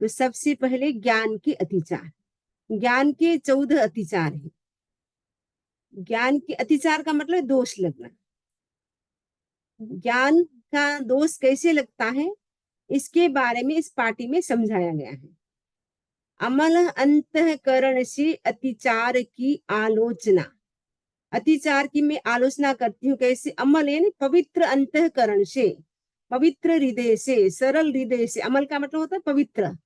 तो सबसे पहले ज्ञान के अतिचार। ज्ञान के 14 अतिचार हैं। ज्ञान के अतिचार का मतलब दोष लगना। ज्ञान का दोष कैसे लगता है, इसके बारे में इस पार्टी में समझाया गया है। अमल अंतःकरण से अतिचार की आलोचना। अतिचार की मैं आलोचना करती हूँ कैसे, अमल यानी पवित्र अंतःकरण से, पवित्र हृदय से, सरल हृदय से। अमल का मतलब होता है पवित्र,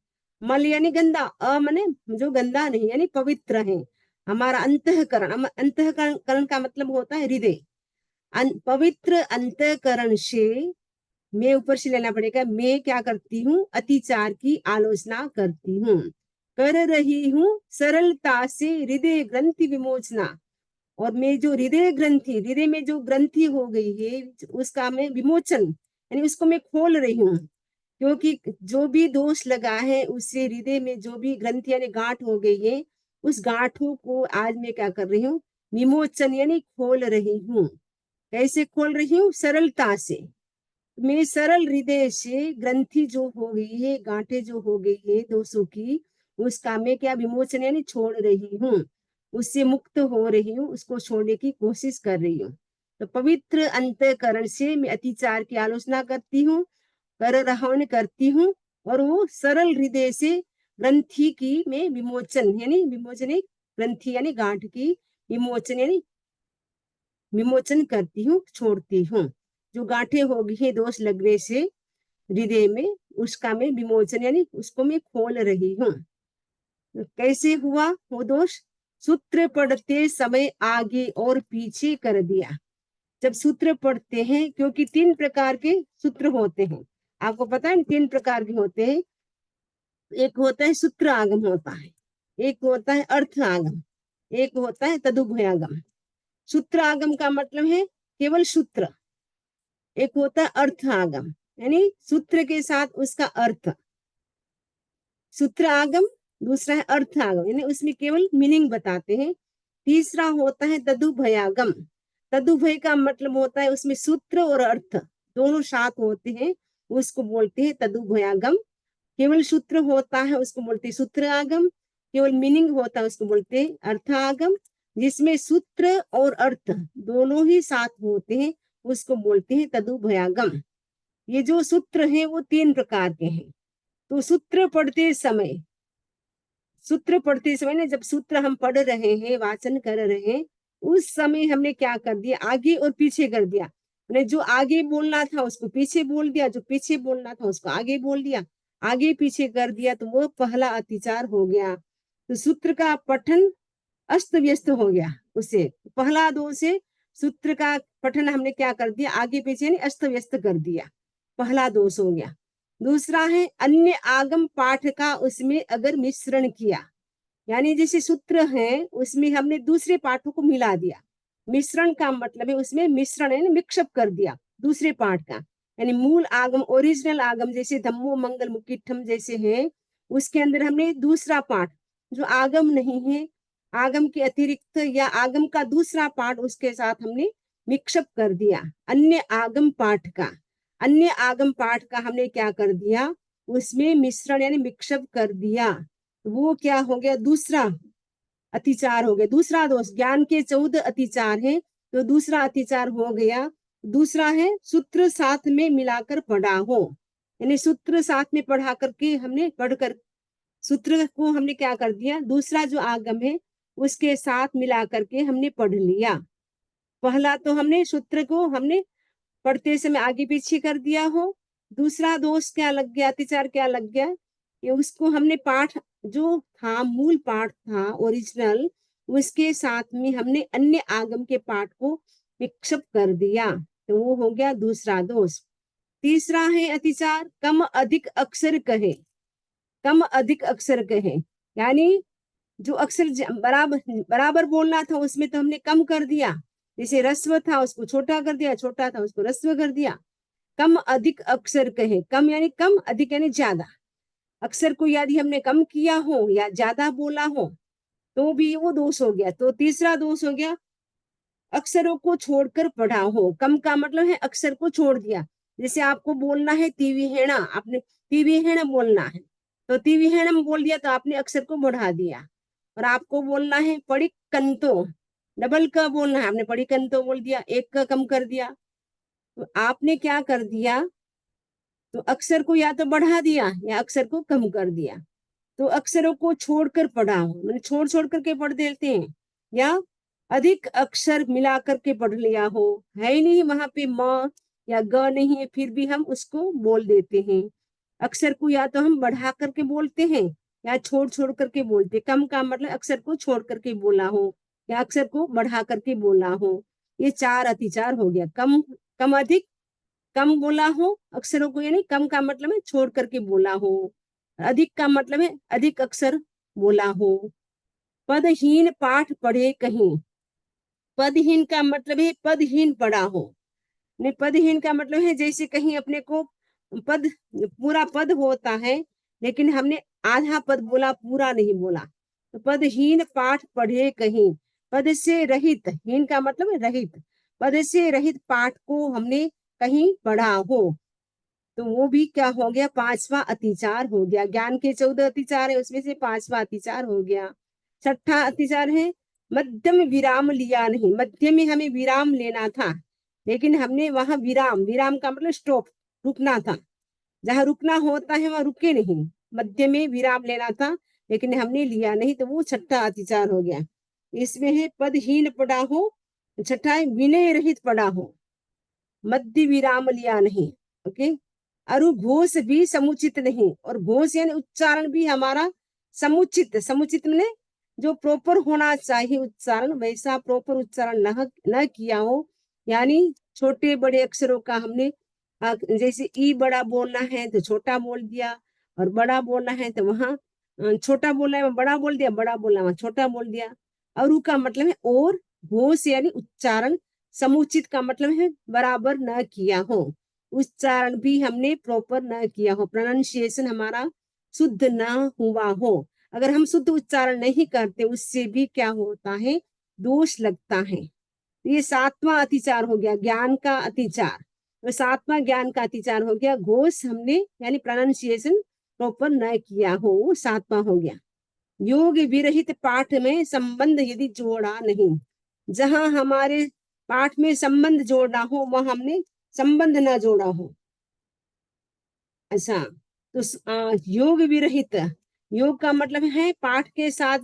मल यानी गंदा, अ माने जो गंदा नहीं, यानी पवित्र है हमारा अंतःकरण। अंतःकरण का मतलब होता है हृदय। पवित्र अंतःकरण से, मैं ऊपर से लेना पड़ेगा, मैं क्या करती हूँ, अतिचार की आलोचना करती हूँ, कर रही हूँ सरलता से हृदय ग्रंथि विमोचना। और मैं जो हृदय ग्रंथि, हृदय में जो ग्रंथि हो गई है उसका मैं विमोचन, यानी उसको मैं खोल रही हूँ। क्योंकि जो भी दोष लगा है उससे हृदय में जो भी ग्रंथि यानी गांठ हो गई है, उस गांठों को आज मैं क्या कर रही हूँ, विमोचन यानी खोल रही हूँ। कैसे खोल रही हूँ, सरलता से। मैं सरल हृदय से ग्रंथि जो हो गई है, गांठे जो हो गई है दोषों की, उसका मैं क्या विमोचन यानी छोड़ रही हूँ, उससे मुक्त हो रही हूँ, उसको छोड़ने की कोशिश कर रही हूँ। तो पवित्र अंतःकरण से मैं अतिचार की आलोचना करती हूँ, कर रहन करती हूँ, और वो सरल हृदय से ग्रंथि की मैं विमोचन यानी विमोचन, ग्रंथि यानी गांठ की विमोचन यानी विमोचन करती हूँ, छोड़ती हूँ। जो गांठे हो गई है दोष लगने से हृदय में, उसका मैं विमोचन यानी उसको मैं खोल रही हूँ। तो कैसे हुआ वो दोष, सूत्र पढ़ते समय आगे और पीछे कर दिया। जब सूत्र पढ़ते हैं, क्योंकि 3 प्रकार के सूत्र होते हैं, आपको पता है 3 प्रकार के होते हैं। एक होता है सूत्र आगम होता है, एक होता है अर्थ आगम, एक होता है तदुभयागम। सूत्र आगम का मतलब है केवल सूत्र, एक होता है अर्थ आगम यानी सूत्र के साथ उसका अर्थ। सूत्र आगम, दूसरा है अर्थ आगम यानी उसमें केवल मीनिंग बताते हैं। तीसरा होता है तदुभयागम। तदुभय का मतलब होता है उसमें सूत्र और अर्थ दोनों साथ होते हैं, उसको बोलते हैं तदुभयागम। केवल सूत्र होता है उसको बोलते हैं सूत्र आगम, केवल मीनिंग होता है उसको बोलते हैं अर्थ आगम। जिसमें सूत्र और अर्थ दोनों ही साथ होते हैं उसको बोलते हैं तदुभयागम। ये जो सूत्र है वो 3 प्रकार के हैं। तो सूत्र पढ़ते समय ना, जब सूत्र हम पढ़ रहे हैं, वाचन कर रहे हैं, उस समय हमने क्या कर दिया, आगे और पीछे कर दिया। मैंने जो आगे बोलना था उसको पीछे बोल दिया, जो पीछे बोलना था उसको आगे बोल दिया, आगे पीछे कर दिया, तो वो पहला अतिचार हो गया। तो सूत्र का पठन अस्त व्यस्त हो गया उससे। पहला दोष है, सूत्र का पठन हमने क्या कर दिया, आगे पीछे नहीं अस्त व्यस्त कर दिया, पहला दोष हो गया। दूसरा है अन्य आगम पाठ का उसमें अगर मिश्रण किया, यानी जैसे सूत्र है उसमें हमने दूसरे पाठों को मिला दिया। मिश्रण का मतलब है उसमें मिश्रण है, मिक्सअप कर दिया दूसरे पाठ का। यानी मूल आगम, ओरिजिनल आगम जैसे धम्मो मंगल मुक्तिठम जैसे है, उसके अंदर हमने दूसरा पाठ जो आगम नहीं है, आगम के अतिरिक्त या आगम का दूसरा पाठ उसके साथ हमने मिक्सअप कर दिया। अन्य आगम पाठ का, अन्य आगम पाठ का हमने क्या कर दिया, उसमें मिश्रण यानी मिक्सअप कर दिया। वो क्या हो गया, दूसरा अतिचार हो गया, दूसरा दोष। ज्ञान के 14 अतिचार है, तो दूसरा अतिचार हो गया। दूसरा है सूत्र साथ में मिलाकर पढ़ा हो, यानी सूत्र साथ में पढ़ा करके हमने पढ़कर सूत्र को हमने क्या कर दिया, दूसरा जो आगम है उसके साथ मिला करके हमने पढ़ लिया। पहला तो हमने सूत्र को हमने पढ़ते समय आगे पीछे कर दिया हो। दूसरा दोष क्या लग गया, अतिचार क्या लग गया, कि उसको हमने पाठ जो था, मूल पाठ था ओरिजिनल, उसके साथ में हमने अन्य आगम के पाठ को मिक्सअप कर दिया, तो वो हो गया दूसरा दोष। तीसरा है अतिचार कम अधिक अक्षर कहे। कम अधिक अक्षर कहे यानी जो अक्षर बराबर बराबर बोलना था उसमें तो हमने कम कर दिया। जैसे रस्व था उसको छोटा कर दिया, छोटा था उसको रस्व कर दिया। कम अधिक अक्षर कहे, कम यानी कम, अधिक यानी ज्यादा। अक्षर को यदि हमने कम किया हो या ज्यादा बोला हो तो भी वो दोष हो गया। तो तीसरा दोष हो गया अक्षरों को छोड़कर पढ़ा हो। कम का मतलब है अक्षर को छोड़ दिया। जैसे आपको बोलना है तीवी हेणा, आपने तीवी हेण बोलना है, तो तिविहणम बोल दिया तो आपने अक्षर को बढ़ा दिया। और आपको बोलना है पड़िकंतो, डबल का बोलना है, आपने पड़िकंतो बोल दिया, एक का कम कर दिया। तो आपने क्या कर दिया, तो अक्षर को या तो बढ़ा दिया या अक्षर को कम कर दिया। तो अक्षरों को छोड़कर पढ़ा हो, मैंने छोड़ छोड़ करके पढ़ देते हैं, या अधिक अक्षर मिला करके पढ़ लिया हो, है ही नहीं वहां पे म या ग नहीं है, फिर भी हम उसको बोल देते हैं। अक्षर को या तो हम बढ़ा करके बोलते हैं या छोड़ छोड़ करके बोलते। कम का मतलब अक्षर को छोड़ करके बोला हो या अक्षर को बढ़ा करके बोला हो। ये चार अतिचार हो गया। कम, कम अधिक, कम बोला हो अक्षरों को, यानी कम का मतलब है छोड़ करके बोला हो। अधिक का मतलब है अधिक अक्षर बोला हो। पदहीन पाठ पढ़े कहीं, पदहीन का मतलब है पदहीन पढ़ा हो। नहीं, पदहीन का मतलब है जैसे कहीं अपने को पद, पूरा पद होता है लेकिन हमने आधा पद बोला, पूरा नहीं बोला, तो पदहीन पाठ पढ़े कहीं। पद से रहित, हीन का मतलब है रहित, पद से रहित पाठ को हमने कहीं पढ़ा हो, तो वो भी क्या हो गया, पांचवा अतिचार हो गया। ज्ञान के 14 अतिचार है, उसमें से पांचवा अतिचार हो गया। छठा अतिचार है मध्यम विराम लिया नहीं। मध्य में हमें विराम लेना था लेकिन हमने वहां विराम, विराम का मतलब स्टॉप, रुकना था, जहां रुकना होता है वहां रुके नहीं। मध्य में विराम लेना था लेकिन हमने लिया नहीं, तो वो छठा अतिचार हो गया। इसमें है पदहीन पढ़ा हो, छठा है विनय रहित पढ़ा हो, मध्य विराम लिया नहीं। ओके। और घोष भी समुचित नहीं, और घोष यानी उच्चारण भी हमारा समुचित, समुचित मैंने जो प्रॉपर होना चाहिए उच्चारण, वैसा प्रॉपर उच्चारण न किया हो। यानी छोटे बड़े अक्षरों का हमने जैसे ई बड़ा बोलना है तो छोटा बोल दिया, और बड़ा बोलना है तो वहां छोटा बोलना है बड़ा बोल दिया, बड़ा बोलना है वहां छोटा बोल दिया। और का मतलब है और, घोष यानी उच्चारण, समुचित का मतलब है बराबर न किया हो, उच्चारण भी हमने प्रॉपर न किया हो, प्रोनाउंसिएशन हमारा शुद्ध न हुआ हो। अगर हम शुद्ध उच्चारण नहीं करते उससे भी क्या होता है, दोष लगता है। ये सातवां अतिचार हो गया, ज्ञान का अतिचार। तो सातवां ज्ञान का अतिचार हो गया, घोष हमने यानी प्रोनाउंसिएशन प्रॉपर न किया हो, वो सातवां हो गया। योग विरहित पाठ में संबंध यदि जोड़ा नहीं, जहां हमारे पाठ में संबंध जोड़ना हो वहां हमने संबंध ना जोड़ा हो। अच्छा, तो योग विरहित, योग का मतलब है पाठ के साथ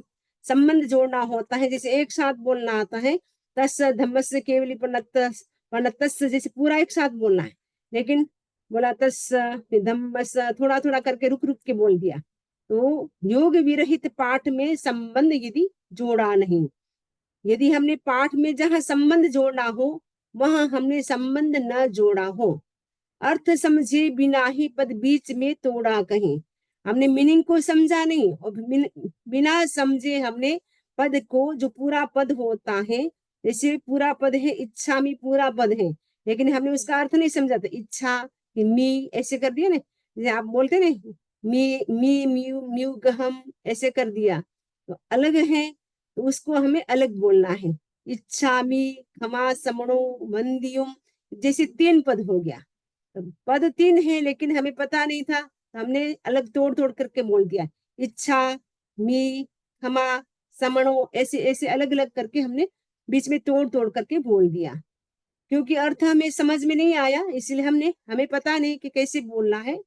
संबंध जोड़ना होता है। जैसे एक साथ बोलना आता है, तस् धम्मस्य केवली पन्नतस्य, जैसे पूरा एक साथ बोलना है, लेकिन बोला तस् धम्मस्य, थोड़ा थोड़ा करके रुक रुक के बोल दिया। तो योग विरहित पाठ में संबंध यदि जोड़ा नहीं, यदि हमने पाठ में जहां संबंध जोड़ना हो वहां हमने संबंध न जोड़ा हो, अर्थ समझे बिना ही पद बीच में तोड़ा कहीं, हमने मीनिंग को समझा नहीं और बिना समझे हमने पद को, जो पूरा पद होता है, जैसे पूरा पद है इच्छा में, पूरा पद है लेकिन हमने उसका अर्थ नहीं समझा, तो इच्छा मी ऐसे कर दिया ना, जैसे आप बोलते ना मी म्यू म्यू गहम ऐसे कर दिया, तो अलग है, तो उसको हमें अलग बोलना है। इच्छामी, क्षमा, समणो, वंदियुम, जैसे 3 पद हो गया। तो पद 3 है लेकिन हमें पता नहीं था, तो हमने अलग तोड़ तोड़ करके बोल दिया। इच्छा, मी, क्षमा, समणो, ऐसे ऐसे अलग अलग करके हमने बीच में तोड़ तोड़ करके बोल दिया, क्योंकि अर्थ हमें समझ में नहीं आया, इसलिए हमें पता नहीं कि कैसे बोलना है।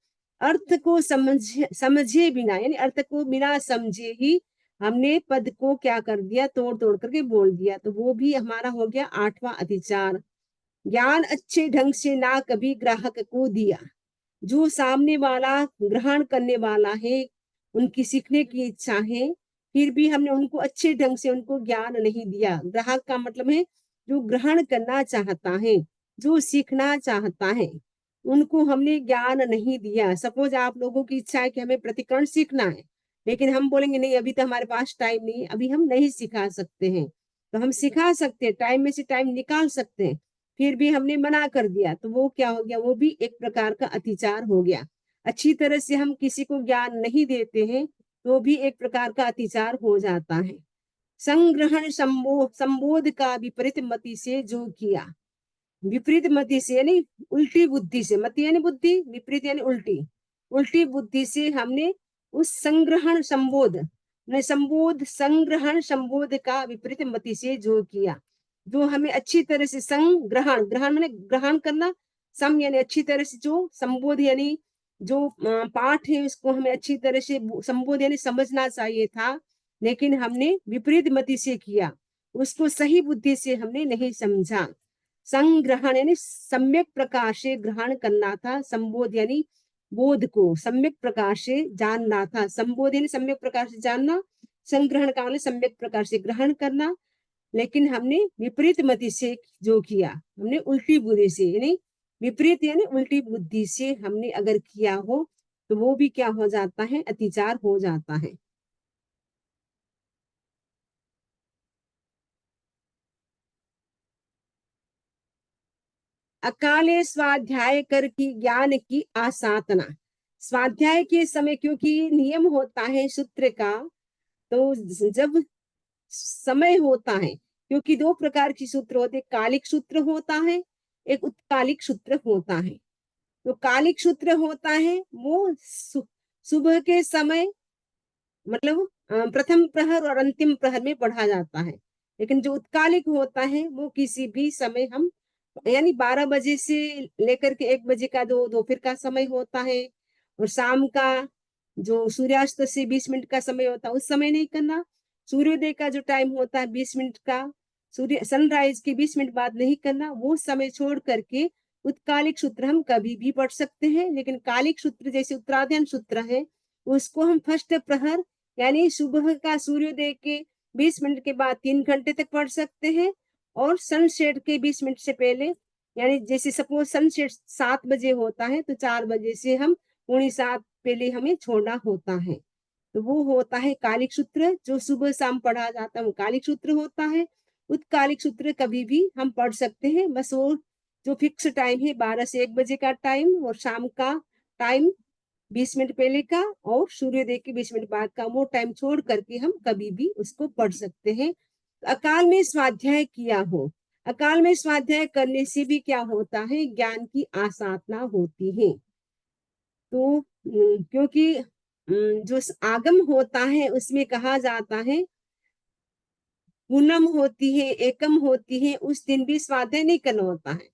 अर्थ को समझे बिना, यानी अर्थ को बिना समझे ही हमने पद को क्या कर दिया, तोड़ तोड़ करके बोल दिया, तो वो भी हमारा हो गया 8वां अतिचार। ज्ञान अच्छे ढंग से ना कभी ग्राहक को दिया, जो सामने वाला ग्रहण करने वाला है, उनकी सीखने की इच्छा है, फिर भी हमने उनको अच्छे ढंग से उनको ज्ञान नहीं दिया। ग्राहक का मतलब है जो ग्रहण करना चाहता है, जो सीखना चाहता है, उनको हमने ज्ञान नहीं दिया। सपोज आप लोगों की इच्छा है कि हमें प्रतिकरण सीखना है, लेकिन हम बोलेंगे नहीं अभी तो हमारे पास टाइम नहीं, अभी हम नहीं सिखा सकते हैं। तो हम सिखा सकते हैं, टाइम में से टाइम निकाल सकते हैं, फिर भी हमने मना कर दिया, तो वो क्या हो गया, वो भी एक प्रकार का अतिचार हो गया। अच्छी तरह से हम किसी को ज्ञान नहीं देते हैं तो भी एक प्रकार का अतिचार हो जाता है। संग्रहण संबोध का विपरीत मति से जो किया, विपरीत मति से यानी उल्टी बुद्धि से, मति यानी बुद्धि, विपरीत यानी उल्टी, उल्टी बुद्धि से हमने उस संग्रहण संबोध ने संबोध संग्रहण संबोध का विपरीत मति से जो किया, जो हमें अच्छी तरह से संग्रहण, ग्रहण मैंने ग्रहण करना, सम यानी अच्छी तरह से, जो संबोध यानी जो पाठ है उसको हमें अच्छी तरह से संबोध यानी समझना चाहिए था, लेकिन हमने विपरीत मति से किया, उसको सही बुद्धि से हमने नहीं समझा। संग्रहण यानी सम्यक प्रकार से ग्रहण करना था, संबोध यानी बोध को सम्यक प्रकार से जानना था, संबोध यानी सम्यक प्रकार से जानना, संग्रहण का मतलब सम्यक प्रकार से ग्रहण करना, लेकिन हमने विपरीत मति से जो किया, हमने उल्टी बुद्धि से यानी विपरीत यानी उल्टी बुद्धि से हमने अगर किया हो तो वो भी क्या हो जाता है, अतिचार हो जाता है। अकाले स्वाध्याय कर की ज्ञान की आसाधना, स्वाध्याय के समय क्योंकि नियम होता है सूत्र का, तो जब समय होता है, क्योंकि दो प्रकार की सूत्र होते, कालिक सूत्र होता है, एक उत्कालिक सूत्र होता है। तो कालिक सूत्र होता है वो सुबह के समय, मतलब प्रथम प्रहर और अंतिम प्रहर में पढ़ा जाता है, लेकिन जो उत्कालिक होता है वो किसी भी समय हम, यानी 12 बजे से लेकर के 1 बजे का जो दोपहर का समय होता है, और शाम का जो सूर्यास्त से 20 मिनट का समय होता है उस समय नहीं करना, सूर्योदय का जो टाइम होता है 20 मिनट का, सूर्य सनराइज के 20 मिनट बाद नहीं करना, वो समय छोड़ करके उत्कालिक सूत्र हम कभी भी पढ़ सकते हैं। लेकिन कालिक सूत्र जैसे उत्तरायण सूत्र है उसको हम फर्स्ट प्रहर यानी सुबह का सूर्योदय के 20 मिनट के बाद 3 घंटे तक पढ़ सकते हैं, और सनसेट के 20 मिनट से पहले, यानी जैसे सपोज सनसेट 7 बजे होता है तो 4 बजे से हम 7:15 पहले हमें छोड़ना होता है, तो वो होता है कालिक सूत्र, जो सुबह शाम पढ़ा जाता है वो कालिक सूत्र होता है। उत्कालिक सूत्र कभी भी हम पढ़ सकते हैं, बस वो जो फिक्स टाइम है 12 से 1 बजे का टाइम, और शाम का टाइम 20 मिनट पहले का, और सूर्योदय के 20 मिनट बाद का, वो टाइम छोड़ करके हम कभी भी उसको पढ़ सकते हैं। अकाल में स्वाध्याय किया हो, अकाल में स्वाध्याय करने से भी क्या होता है, ज्ञान की आसाधना होती है। तो क्योंकि जो आगम होता है उसमें कहा जाता है पूनम होती है, एकम होती है, उस दिन भी स्वाध्याय नहीं करना होता है।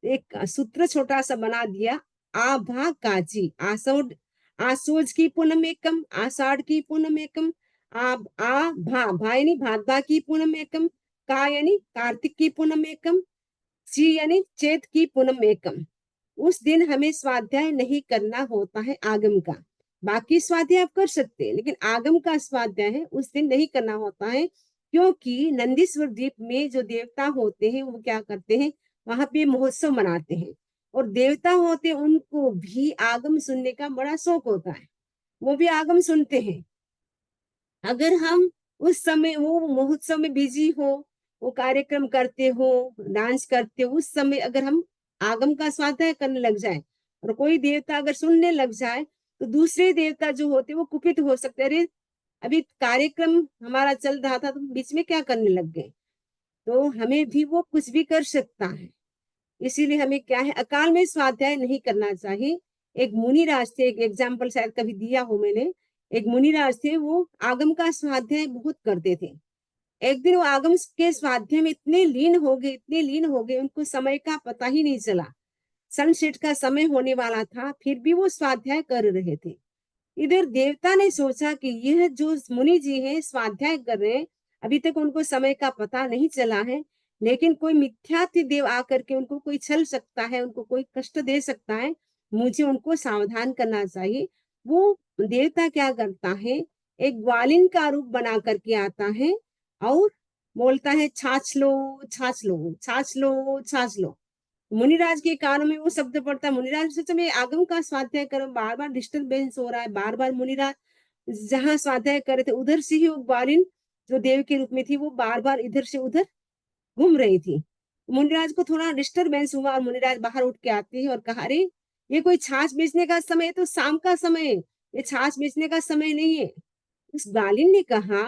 एक सूत्र छोटा सा बना दिया, आ भा काजी, आसोड आसोज की पूनम एकम, आषाढ़ की पूनम एकम, आ भा भा यानी भाद्रा की पूनम एकम, का यानी कार्तिक की पूनम एकम, ची यानी चैत की पूनम एकम। उस दिन हमें स्वाध्याय नहीं करना होता है आगम का, बाकी स्वाध्याय आप कर सकते हैं, लेकिन आगम का स्वाध्याय है उस दिन नहीं करना होता है, क्योंकि नंदीश्वर द्वीप में जो देवता होते हैं वो क्या करते हैं, वहां पे महोत्सव मनाते हैं, और देवता होते हैं उनको भी आगम सुनने का बड़ा शौक होता है, वो भी आगम सुनते हैं। अगर हम उस समय वो महोत्सव में बिजी हो, वो कार्यक्रम करते हो, डांस करते हो, उस समय अगर हम आगम का स्वाध्याय करने लग जाए और कोई देवता अगर सुनने लग जाए, तो दूसरे देवता जो होते वो कुपित हो सकते, अरे अभी कार्यक्रम हमारा चल रहा था तो बीच में क्या करने लग गए, तो हमें भी वो कुछ भी कर सकता है। इसीलिए हमें क्या है, अकाल में स्वाध्याय नहीं करना चाहिए। एक मुनिराज थे, एक एग्जाम्पल शायद कभी दिया हो मैंने, एक मुनिराज थे, वो आगम का स्वाध्याय बहुत करते थे। एक दिन वो आगम के स्वाध्याय में इतने लीन हो गए, इतने लीन हो गए, उनको समय का पता ही नहीं चला, सनसेट का समय होने वाला था फिर भी वो स्वाध्याय कर रहे थे। इधर देवता ने सोचा कि यह जो मुनि जी हैं स्वाध्याय कर रहे हैं, अभी तक उनको समय का पता नहीं चला है, लेकिन कोई मिथ्याति देव आकर के उनको कोई छल सकता है, उनको कोई कष्ट दे सकता है, मुझे उनको सावधान करना चाहिए। वो देवता क्या करता है, एक ग्वालिन का रूप बना करके आता है और बोलता है छाछ लो छाछ लो छाछ लो छाछ लो। मुनिराज के कानों में वो शब्द पड़ता है, मुनिराज सोचा मैं आगम का स्वाध्याय करूं, बार बार डिस्टर्बेंस हो रहा है, बार बार मुनिराज जहाँ स्वाध्याय कर रहे थे उधर से ही वो ग्वालिन जो देव के रूप में थी वो बार बार इधर से उधर घूम रही थी। मुनिराज को थोड़ा डिस्टरबेंस हुआ और मुनिराज बाहर उठ के आते हैं और कहा, अरे ये कोई छाछ बेचने का समय है, तो शाम का समय है, ये छाछ बेचने का समय नहीं है। उस ग्वालिन ने कहा,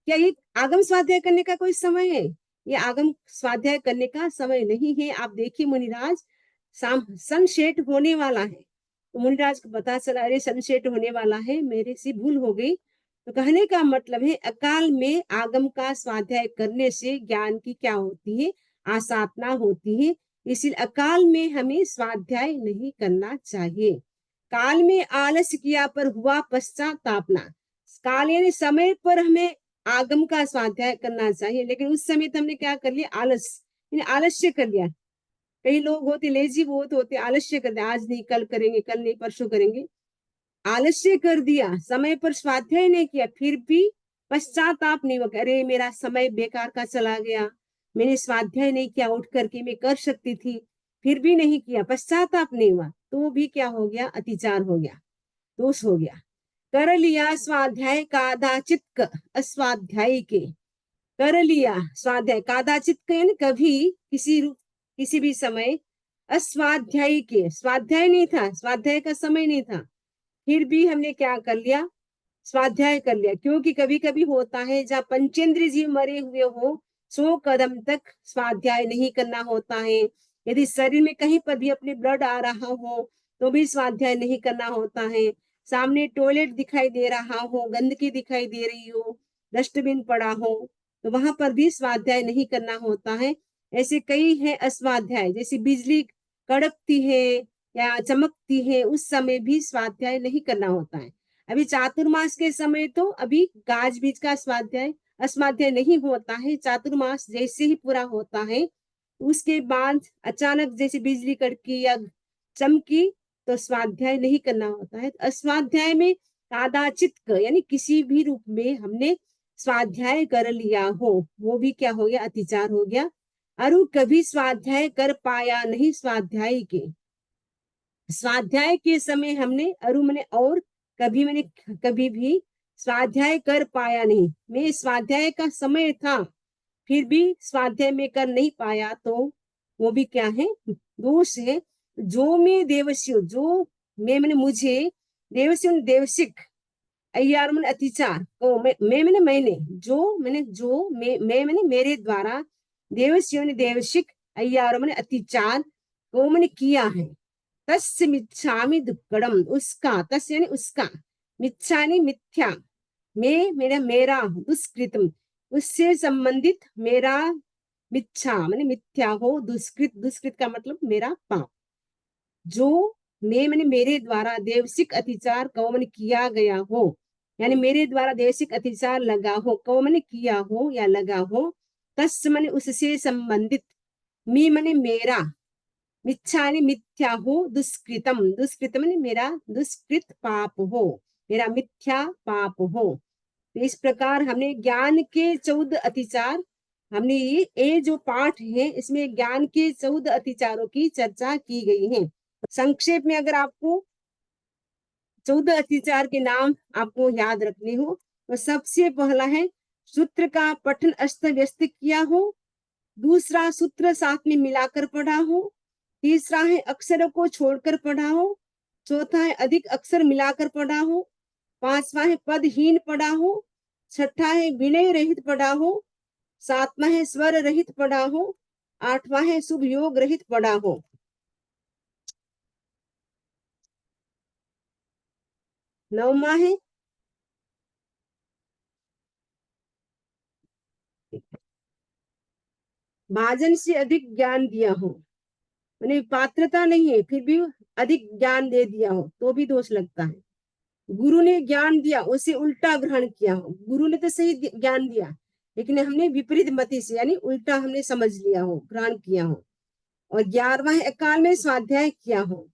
क्या ये आगम स्वाध्याय करने का कोई समय है, ये आगम स्वाध्याय करने का समय नहीं है। आप देखिए मुनिराज, शाम सनसेट होने वाला है, तो मुनिराज को पता चला, अरे सनसेट होने वाला है, मेरे से भूल हो गई। तो कहने का मतलब है, अकाल में आगम का स्वाध्याय करने से ज्ञान की क्या होती है, आसाधना होती है। इसलिए अकाल में हमें स्वाध्याय नहीं करना चाहिए। काल में आलस्य किया पर हुआ पश्चातापना। काल यानी समय पर हमें आगम का स्वाध्याय करना चाहिए, लेकिन उस समय तो हमने क्या कर लिया, आलस यानी आलस्य कर लिया। कई लोग होते लेजी, वो होते आलस्य करते, आज नहीं कल करेंगे, कल नहीं परसों करेंगे, आलस्य कर दिया, समय पर स्वाध्याय नहीं किया, फिर भी पश्चाताप नहीं हुआ, अरे मेरा समय बेकार का चला गया, मैंने स्वाध्याय नहीं किया, उठ करके मैं कर सकती थी, फिर भी नहीं किया, पश्चाताप नहीं हुआ, तो भी क्या हो गया, अतिचार हो गया, दोष हो गया। कर लिया स्वाध्याय कादाचित अस्वाध्यायी के, कर लिया स्वाध्याय कादाचित के यानी कभी, किसी भी समय, अस्वाध्यायी के, स्वाध्याय नहीं था, स्वाध्याय का समय नहीं था, फिर भी हमने क्या कर लिया, स्वाध्याय कर लिया। क्योंकि कभी कभी होता है जहाँ पंचेंद्रिय जीव मरे हुए हो, 100 कदम तक स्वाध्याय नहीं करना होता है। यदि शरीर में कहीं पर भी अपने ब्लड आ रहा हो तो भी स्वाध्याय नहीं करना होता है। सामने टॉयलेट दिखाई दे रहा हो, गंदगी दिखाई दे रही हो, डस्टबिन पड़ा हो, तो वहां पर भी स्वाध्याय नहीं करना होता है। ऐसे कई है अस्वाध्याय, जैसे बिजली कड़कती है या चमकती है, उस समय भी स्वाध्याय नहीं करना होता है। अभी चातुर्मास के समय तो अभी गाज बीज का स्वाध्याय अस्वाध्याय नहीं होता है। चातुर्मास जैसे ही पूरा होता है, उसके बाद अचानक जैसे बिजली कड़की या चमकी तो स्वाध्याय नहीं करना होता है। अस्वाध्याय में कादाचित यानी किसी भी रूप में हमने स्वाध्याय कर लिया हो, वो भी क्या हो गया, अतिचार हो गया। अरु कभी स्वाध्याय कर पाया नहीं स्वाध्याय के, स्वाध्याय के समय हमने, अरु मैंने और, कभी मैंने कभी भी स्वाध्याय कर पाया नहीं, मैं स्वाध्याय का समय था फिर भी स्वाध्याय में कर नहीं पाया, तो वो भी क्या है, दोष है। जो मैं देवस्यो, जो मैंने मुझे, देवस्यो देवशिक, अय्यार मैंने अतिचार, ओ मैं मैंने मैंने, जो मैंने मेरे द्वारा, देवस्यो ने देवशिक, अय्यार मैंने अतिचार, वो मैंने किया है। तस्य मिच्छामि दुक्कड़म, उसका, तस्य यानी उसका, मिच्छानि मिथ्या, मैं मेरा मेरा, दुष्कृतम उससे संबंधित मेरा, मिच्छा मैंने मिथ्या हो, दुष्कृत, दुष्कृत का मतलब मेरा पाप, जो मैंने मेरे द्वारा देवसिक अतिचार कौन किया गया हो, यानी मेरे द्वारा देवसिक अतिचार लगा हो, कौन किया हो या लगा हो, तस् मैंने उससे संबंधित, मी मैंने मेरा, मिच्छानि मिथ्या हो, दुष्कृतम, दुष्कृतम ने मेरा दुष्कृत पाप हो, मेरा मिथ्या पाप हो। तो इस प्रकार हमने ज्ञान के 14 अतिचार, हमने ये जो पाठ है इसमें ज्ञान के 14 अतिचारों की चर्चा की गई है। संक्षेप में अगर आपको 14 अतिचार के नाम आपको याद रखने हो तो सबसे पहला है, सूत्र का पठन अस्त व्यस्त किया हो, दूसरा सूत्र साथ में मिलाकर पढ़ा हो, तीसरा है अक्षरों को छोड़कर पढ़ा हो, चौथा है अधिक अक्षर मिलाकर पढ़ा हो, पांचवा है पदहीन पढ़ा हो, छठा है विनय रहित पढ़ा हो, सातवां है स्वर रहित पढ़ा हो, आठवां है शुभ योग रहित पढ़ा हो, नौवां है भाजन से अधिक ज्ञान दिया हो, यानी पात्रता नहीं है फिर भी अधिक ज्ञान दे दिया हो तो भी दोष लगता है। गुरु ने ज्ञान दिया उसे उल्टा ग्रहण किया हो, गुरु ने तो सही ज्ञान दिया लेकिन हमने विपरीत मति से यानी उल्टा हमने समझ लिया हो, ग्रहण किया हो। और 11वां है अकाल में स्वाध्याय किया हो,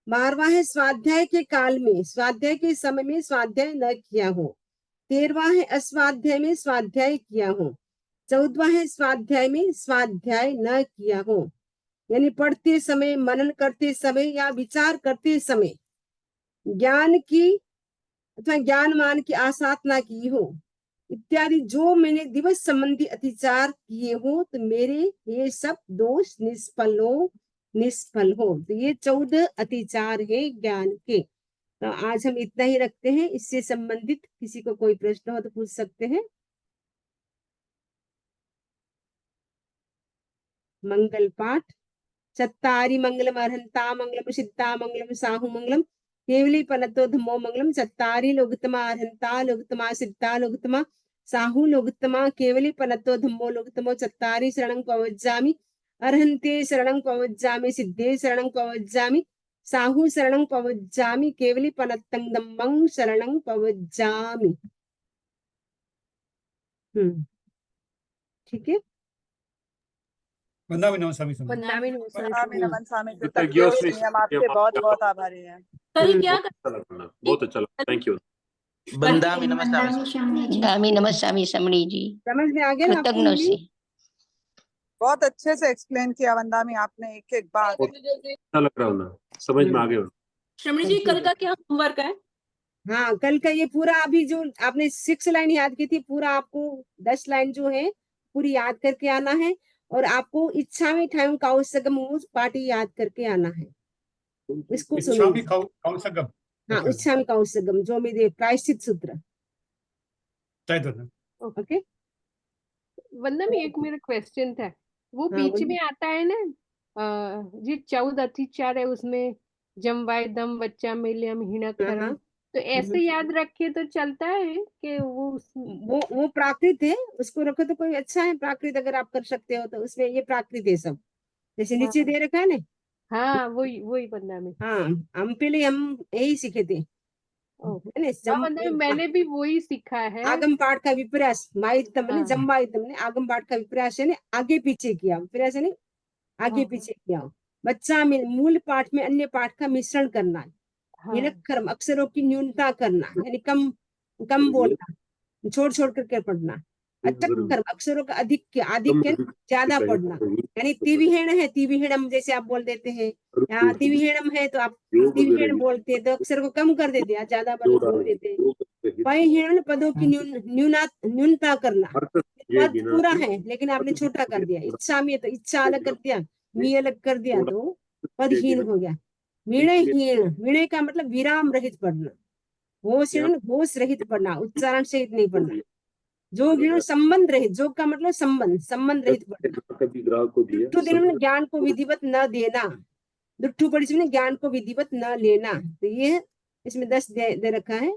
12वां है स्वाध्याय के काल में, स्वाध्याय के समय में स्वाध्याय न किया हो, 13वां है अस्वाध्याय में स्वाध्याय किया हो, 14वां है स्वाध्याय में स्वाध्याय न किया हो, यानी पढ़ते समय, मनन करते समय या विचार करते समय ज्ञान की अथवा ज्ञान मान की आसाधना की हो इत्यादि जो मैंने दिवस संबंधी अतिचार किए हो तो मेरे ये सब दोष निष्फल हो। तो ये 14 अतिचार है ज्ञान के। तो आज हम इतना ही रखते हैं, इससे संबंधित किसी को कोई प्रश्न हो तो पूछ सकते हैं। मंगल पाठ, चत्तारि मंगलम अर्हंता मंगलम सिद्धा मंगलम साहु मंगलम केवली पनतो धम्मो मंगलम चत्तारि लोकतमा अर्हन्ता लोकतमा सिद्धा लोकतमा साहु लोकतमा केवली पनतो धम्मो लोकतमो चत्तारि शरणं पवज्जामि अर्हन्ते शरणं पवज्जामि सिद्धे शरणं पवज्जामि साहु शरणं पवज्जामि केवली पनत्तं धम्मं शरणं पवज्जामि। ठीक है। वंदना नमन स्वामी वंदनामि नमन स्वामी कृतज्ञ हम आपके बहुत बहुत आभारी हैं। कल क्या बहुत अच्छा लगा, थैंक यू। वंदनामि नमः स्वामी समणी जी, समझ में आ गया ना आपको? कृतज्ञ से बहुत अच्छे से एक्सप्लेन किया वंदनामि आपने, एक एक बात अच्छा लग रहा है ना, समझ में आ गया। श्रमणी जी कल का क्या होमवर्क है? हाँ, कल का ये पूरा अभी जो आपने 6 लाइन याद की थी, पूरा आपको 10 लाइन जो है पूरी याद करके आना है, और आपको इच्छा में ठाम काउसगम पार्टी याद करके आना है। इसको इच्छामि काउसगम। हाँ, इच्छामि काउसगम जो मेरे प्रायश्चित सूत्र। ओके। वंदना में एक मेरा क्वेश्चन था, वो बीच में आता है ना जी 14 अतिचार है, उसमें जम वाय दम बच्चा मिलियम हिणकरण, तो ऐसे याद रखे तो चलता है कि वो प्राकृत है, उसको रखो तो कोई अच्छा है। प्राकृत अगर आप कर सकते हो तो उसमें ये प्राकृत है सब, जैसे नीचे दे रखा है ना। हाँ, वही वंदना में। हाँ, हम पहले हम यही सीखे थे। मैंने भी वही सीखा है। आगम पाठ का विप्रयास माइतम ने जम्माइतम ने आगम पाठ का विप्रयास है आगे पीछे किया, विप्रयास है आगे पीछे किया। बच्चा में मूल पाठ में अन्य पाठ का मिश्रण करना, हिणकर्म अक्षरों की न्यूनता करना, यानी कम बोलना, छोड़ छोड़ करके पढ़ना। अचक्कर्म अक्षरों का आधिक्य ज्यादा पढ़ना, यानी तिविहेण है तिविहेणम जैसे आप बोल देते हैं, यहाँ तिविहेणम है तो आप तिविहेण बोलते हैं तो अक्षर को कम कर देते हैं, ज्यादा बोल देते हैं। पैहेण पदों की न्यूनता करना, पद पूरा है लेकिन आपने छोटा कर दिया। इच्छा में तो इच्छा अलग कर दिया, मी अलग कर दिया तो पदहीन हो गया। विणयहीन, विणय का मतलब विराम रहित पढ़ना, घोष रहित पढ़ना, उच्चारण सहित नहीं पढ़ना। जो संबंध रहित, जो का मतलब संबंध रहित पढ़ना। ज्ञान को विधिवत न देना, दुट्ठू पड़ी ज्ञान को विधिवत न लेना, तो ये इसमें 10 दे रखा है।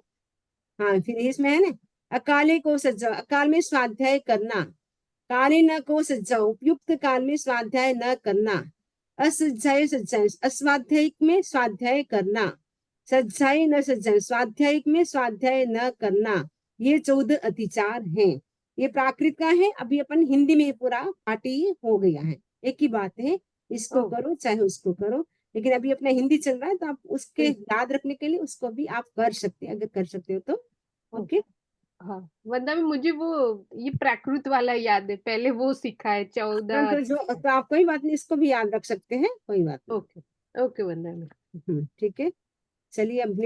हाँ, फिर इसमें है ना अकाले को सज्जा, अकाल में स्वाध्याय करना, काले न को सज्जा, उपयुक्त काल में स्वाध्याय न करना, असज्जाय सज्जाय, अस्वाध्यायिक में स्वाध्याय करना, सज्जाय न सज्जाय, स्वाध्यायिक में स्वाध्याय न करना। ये 14 अतिचार हैं। ये प्राकृत का है। अभी अपन हिंदी में पूरा पार्टी हो गया है, एक ही बात है, इसको करो चाहे उसको करो, लेकिन अभी अपना हिंदी चल रहा है तो आप उसके याद रखने के लिए उसको भी आप कर सकते हैं, अगर कर सकते हो तो। ओके। हाँ, वंदना में मुझे वो ये प्राकृत वाला याद है, पहले वो सीखा है 14। तो आप कोई बात नहीं, इसको भी याद रख सकते हैं, कोई बात नहीं। ओके वंदना में। ठीक है, चलिए अब